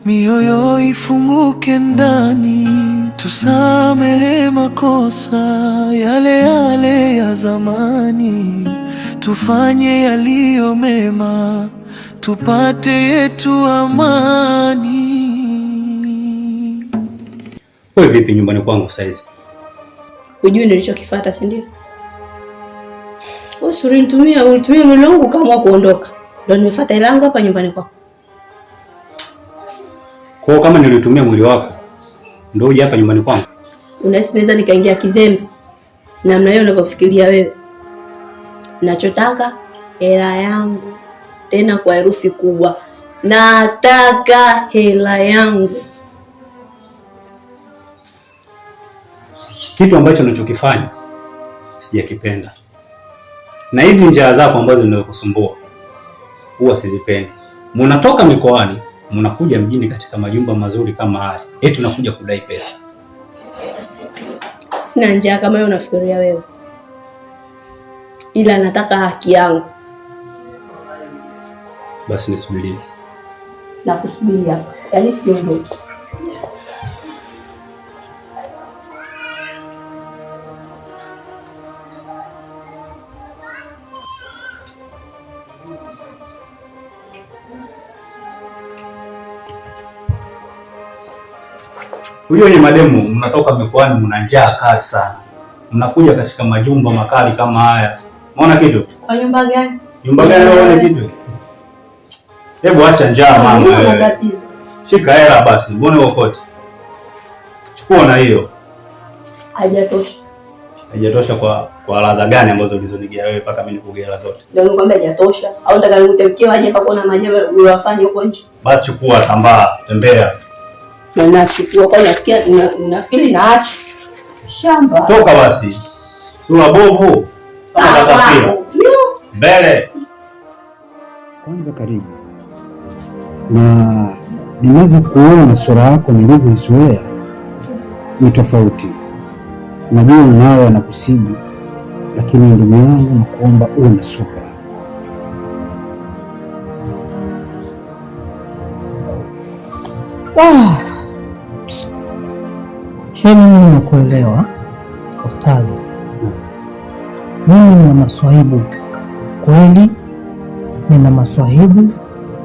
mioyo ifunguke ndani, tusamehe makosa yale yale ya zamani, tufanye yaliyo mema, tupate yetu amani. Wewe vipi nyumbani kwangu saizi? Unajua nilichokifuata, si ndio? Ulinitumia mwili wangu kama kuondoka. Ndio nimefuata ile yangu hapa nyumbani kwako. Kwa kama nilitumia mwili wako ndio uje hapa nyumbani kwangu? Unahisi naweza nikaingia kizembe namna hiyo unavyofikiria wewe? Nachotaka hela yangu, tena kwa herufi kubwa. Nataka hela yangu. Kitu ambacho unachokifanya sijakipenda. Na hizi njia zako ambazo zinakusumbua huwa sizipendi. Mnatoka mikoani, mnakuja mjini katika majumba mazuri kama haya. Eti tunakuja kudai pesa. Sina njia kama hiyo unafikiria wewe. Ila nataka haki yangu. Basi nisubirie. Na kusubiria. Yaani siondoki. Huyo ni mademu, mnatoka mikoani, mna njaa kali sana. Mnakuja katika majumba makali kama haya. Unaona kitu? Kwa nyumba gani? Nyumba gani unaona kitu? Hebu acha njaa mama wewe. Shika hela basi, mbona ukote? Chukua na hiyo. Haijatosha. Haijatosha kwa ladha gani ambazo ulizonigia wewe mpaka mimi nikugea hela zote? Ndio nikwambia haijatosha. Au nataka nikutemkie aje hapa kuona majema uliyofanya huko nje. Basi chukua, tambaa, tembea. Na nachukua kwa nafikiri naacha. Shamba. Toka basi. Sura bovu. Kama takafia. Mbele. Kwanza karibu. Na ninavyokuona sura yako nilivyoizoea ni tofauti. Najua unayo na kusibu, lakini ndugu yangu nakuomba uwe na subira. Mimi nimekuelewa ustadhi. Mimi nina maswahibu kweli, nina maswahibu.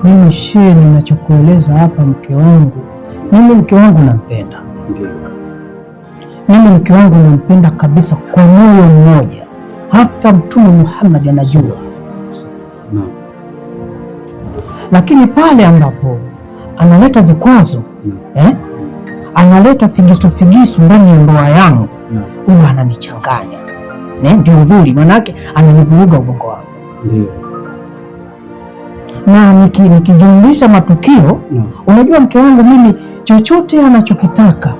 Mimi shehe, ninachokueleza hapa mke wangu, mimi mke wangu nampenda. Mimi mke wangu nampenda kabisa kwa moyo mmoja, hata Mtume Muhammad anajua. Lakini pale ambapo analeta vikwazo analeta figisu ndani ya ndoa yangu, huwa ananichanganya. Ndio uzuri, manake ananivuruga ubongo wangu. Ndio. Na nikijumlisha matukio, unajua mke wangu mimi chochote anachokitaka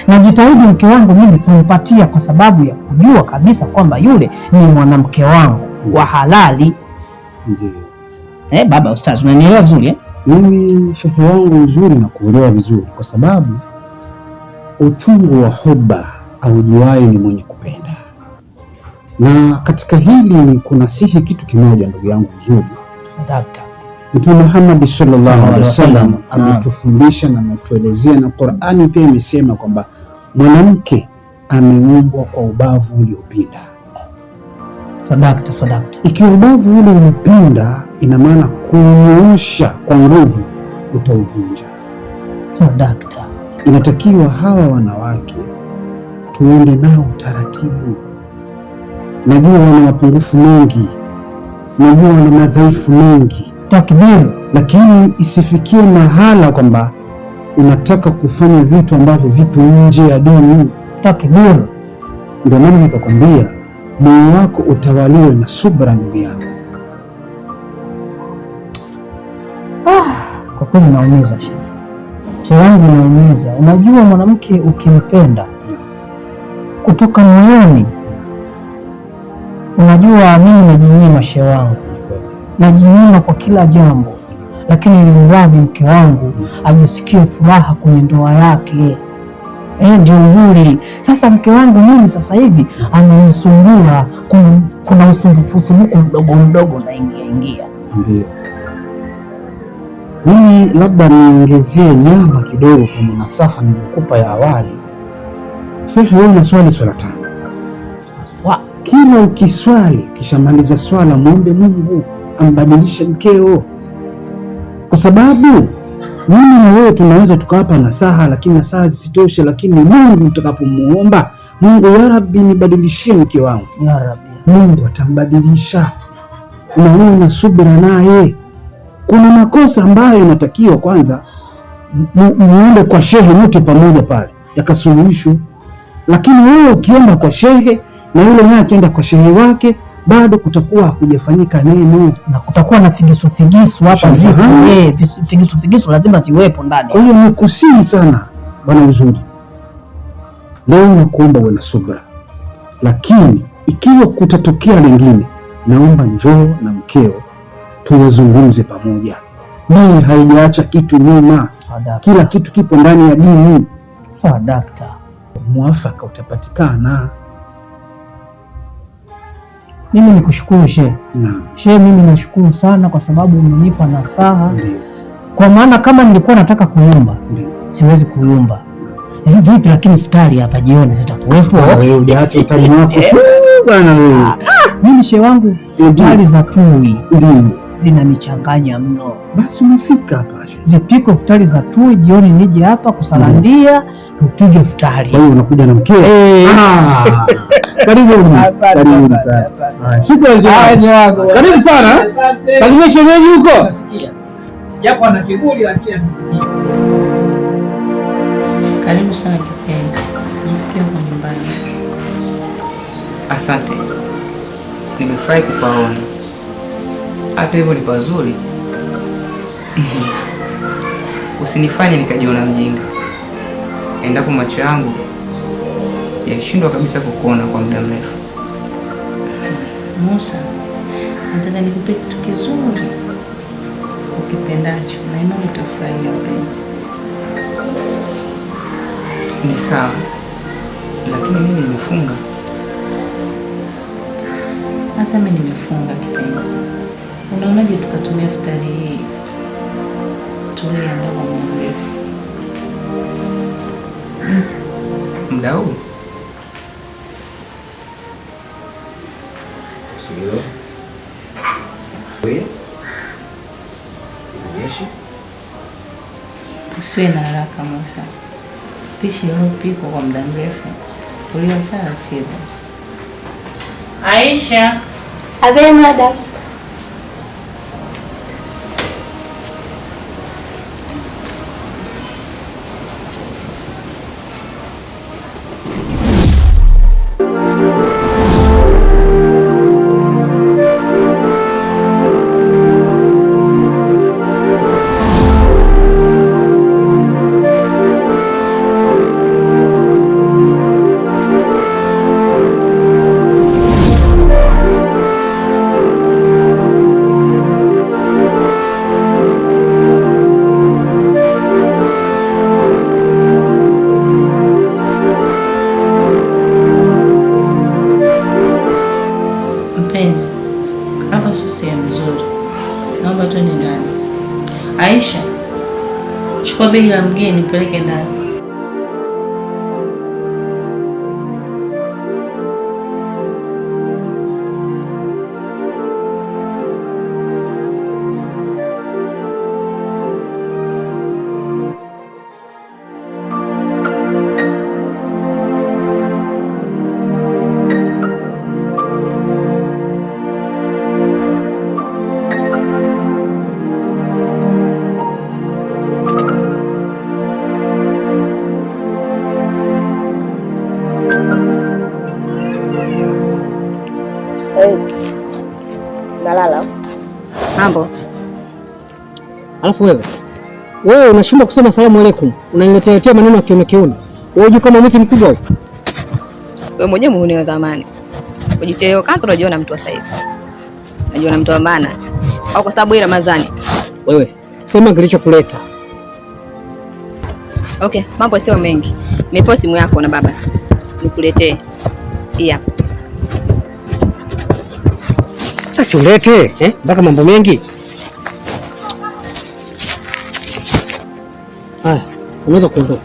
najitahidi mke wangu mimi kumpatia, kwa sababu ya kujua kabisa kwamba yule ni mwanamke wangu wa halali. Ndio. Baba ustaz, unanielewa vizuri? Mimi shehe wangu uzuri na kuelewa vizuri, kwa sababu uchungu wa huba aujuaye ni mwenye kupenda. Na katika hili ni kunasihi kitu kimoja ndugu yangu uzuri. Mtume Muhammad sallallahu alaihi wasallam ametufundisha na ametuelezea, na Qur'ani pia imesema kwamba mwanamke ameumbwa kwa ubavu uliopinda. Sadakta. Ikiwa ubavu ule umepinda, ina maana kunyoosha kwa nguvu utauvunja. Sadakta. Inatakiwa hawa wanawake tuende nao taratibu. Najua wana mapungufu mengi, najua wana madhaifu mengi. Takbir. Lakini isifikie mahala kwamba unataka kufanya vitu ambavyo vipo nje ya dini. Takbir. Ndio maana nikakwambia moyo wako utawaliwe na subra ndugu yangu. Kwa kweli naumiza shehe wangu, naumiza. Unajua mwanamke ukimpenda kutoka moyoni, unajua mimi najinyima shehe wangu, najinyima kwa kila jambo, lakini nilimradi mke wangu ajisikie furaha kwenye ndoa yake. Ndio uzuri. Sasa mke wangu mimi sasa hivi ananisumbua, kuna usumbufu mdogo mdogo na ingia. Ndio. Mimi labda niongezee nyama kidogo kwenye nasaha niliyokupa ya awali. Shehe, wewe unaswali swala 5. Kila ukiswali kishamaliza swala muombe Mungu ambadilishe mkeo, kwa sababu mimi na wewe tunaweza tukawapa nasaha, lakini nasaha zisitoshe. Lakini Mungu utakapomuomba Mungu, ya Rabbi nibadilishie mke wangu, ya Rabbi, Mungu atambadilisha. Na wewe una subira naye. Kuna makosa ambayo inatakiwa kwanza muende kwa shehe mte pamoja pale yakasuluhishwe, lakini wewe ukienda kwa shehe na yule naye akienda kwa shehe wake, bado kutakuwa hakujafanyika neno na kutakuwa na figisu hapa. Figisu lazima ziwepo ndani. Kwa hiyo nikusihi sana bwana Uzuri, leo nakuomba uwe na subra, lakini ikiwa kutatokea lingine, naomba njoo na mkeo tuyazungumze pamoja. Dini haijaacha kitu nyuma. Kila kitu kipo ndani ya dini. Sawa dakta, mwafaka utapatikana. Mimi nikushukuru shehe. Naam. Shehe, mimi nashukuru sana kwa sababu umenipa nasaha. Ndiyo. Kwa maana kama nilikuwa nataka kuyumba, siwezi kuyumba. Vipi lakini futari hapa jioni zitakuwepo? Wewe hujaacha utamu wako bwana wewe. Mimi shehe wangu futari za tui ndio zinanichanganya mno. Basi unafika hapa shehe. Zipiko futari za tui jioni nije hapa kusalandia tupige futari. Kwa hiyo unakuja na mkeo? Karibu sana. Shukrani sana. Karibu sana. Salimia shemeji huko. Nasikia. Japo ana kiburi lakini atasikia. Karibu sana kipenzi. Jisikie uko nyumbani. Asante. Nimefurahi kupaona. Hata hivyo ni pazuri. Usinifanye nikajiona mjinga endapo macho yangu yalishindwa kabisa kukuona kwa muda mrefu. Musa, nataka nikupe kitu kizuri ukipendacho na imani utafurahia mpenzi. Ni sawa, lakini mimi nimefunga. Hata mimi nimefunga kipenzi. Unaonaje tukatumia futari hii tuliandaa kwa muda mrefu? Muda huu? Sio. Wewe? Yeshi? Usiwe na haraka Musa. Pishi lililopikwa kwa muda mrefu uliwa taratibu. Aisha. Abe madam. Hapa sio sehemu nzuri. Naomba twende ndani. Aisha, chukua begi la mgeni upeleke ndani. Nalala. Mambo. Alafu wewe unashindwa kusema salamu alaykum, unaniletea maneno ya kiuno. Wewe unajua kama mimi mkubwa wewe. Wewe mwenyewe muone wa zamani. Ujiteo kwanza unajiona mtu wa sasa hivi. Unajiona mtu wa maana. Au kwa sababu hii Ramadhani. Wewe sema kilichokuleta. Okay, mambo sio mengi. Nimepoa simu yako na baba. Nikuletee. Hii hapa. Sasa ulete mpaka mambo mengi. Haya, unaweza kuondoka.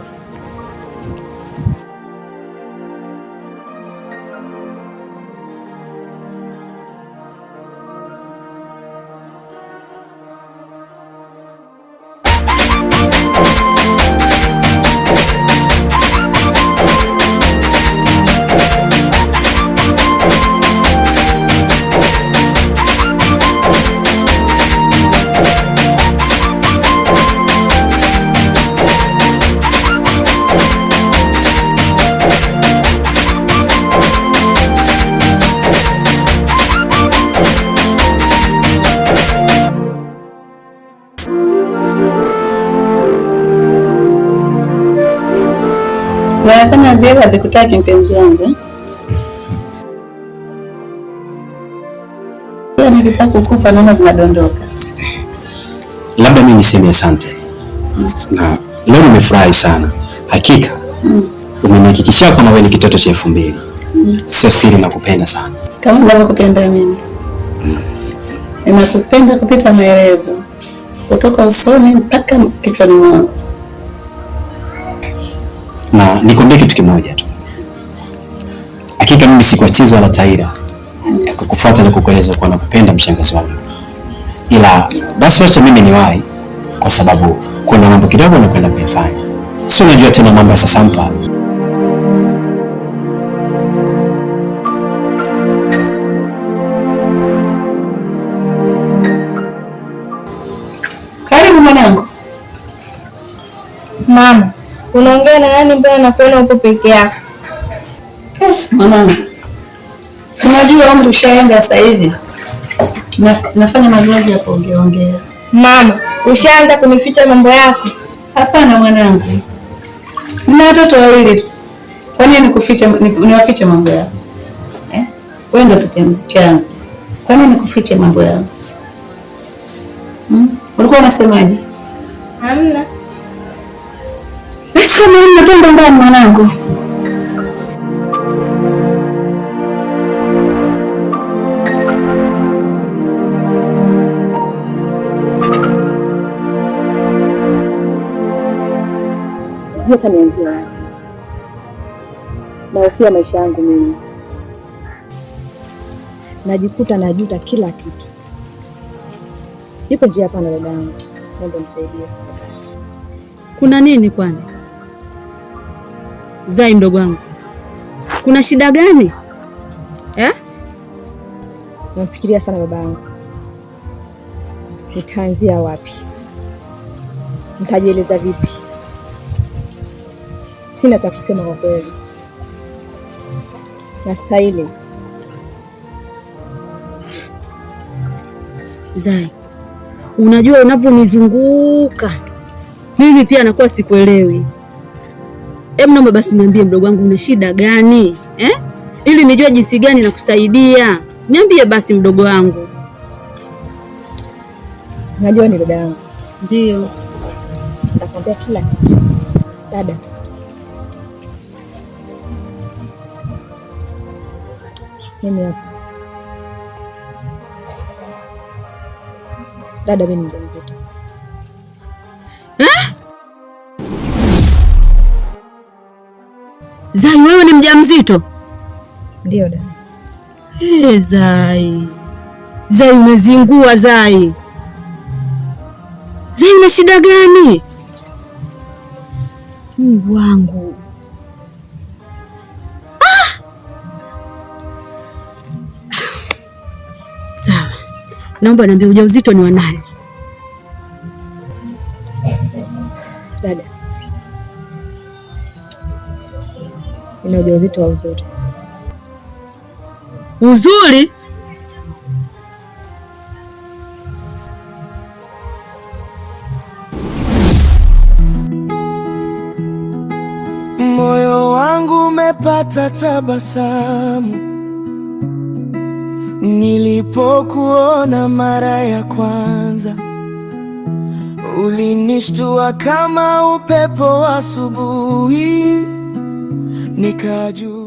Naonekana vile havikutaki mpenzi wangu. Kila nikitaka kukupa naona zinadondoka. Labda mimi niseme asante. Na leo nimefurahi sana. Hakika. Umenihakikishia kama wewe ni kitoto cha 2000. Sio siri, nakupenda sana. Kama ninavyokupenda mimi. Ninakupenda kupita maelezo. Kutoka usoni mpaka kichwani mwangu. Na nikwambie kitu kimoja tu. Hakika mimi si kwa chizo la taira ya kukufuata na kukueleza kwa nakupenda mshangazi wangu. Ila basi wacha mimi niwahi kwa sababu kuna mambo kidogo nakwenda kuyafanya. Sio unajua tena mambo ya sasampa. Karibu mwanangu. Mama, unaongea na nani mbona nakuona upo peke yako? Mwanangu. Si unajua umri ushaenda sasa hivi. Nafanya mazoezi ya kuongea. Mama, ushaanza kunificha mambo yako? Hapana mwanangu. Nina watoto wawili tu. Kwa nini nikufiche niwafiche mambo yako? Wewe ndio kipenzi changu. Kwa nini nikufiche mambo yako? Ulikuwa unasemaje? Hamna. Basi mimi natenda ndani mwanangu. Sijui hata nianzie wapi. Nahofia maisha yangu mimi. Najikuta najuta kila kitu. Ipo njia hapa na dada yangu. Naomba nisaidie. Kuna nini kwani? Zai mdogo wangu. Kuna shida gani? Namfikiria sana baba yangu. Nitaanzia wapi? Nitajieleza vipi? Sina cha kusema kwa kweli. Nastahili. Zai, unajua unavyonizunguka mimi pia nakuwa sikuelewi. Hebu naomba basi niambie mdogo wangu una shida gani? Ili nijue jinsi gani na kusaidia. Niambie basi mdogo wangu. Najua ni dada yangu. Ndio. Nitakwambia kila kitu. Dada. Mimi hapa. Dada, mimi ni mjamzito. Zai, wewe ni mjamzito? Ndio dada. Zai. Zai umezingua Zai. Zai una shida gani? Mungu wangu. Sawa. Naomba niambie ujauzito ni wa nani? Dada. Nina ujauzito wa Uzuri. Uzuri? Moyo wangu umepata tabasamu nilipokuona mara ya kwanza. Ulinishtua kama upepo wa asubuhi, nikajua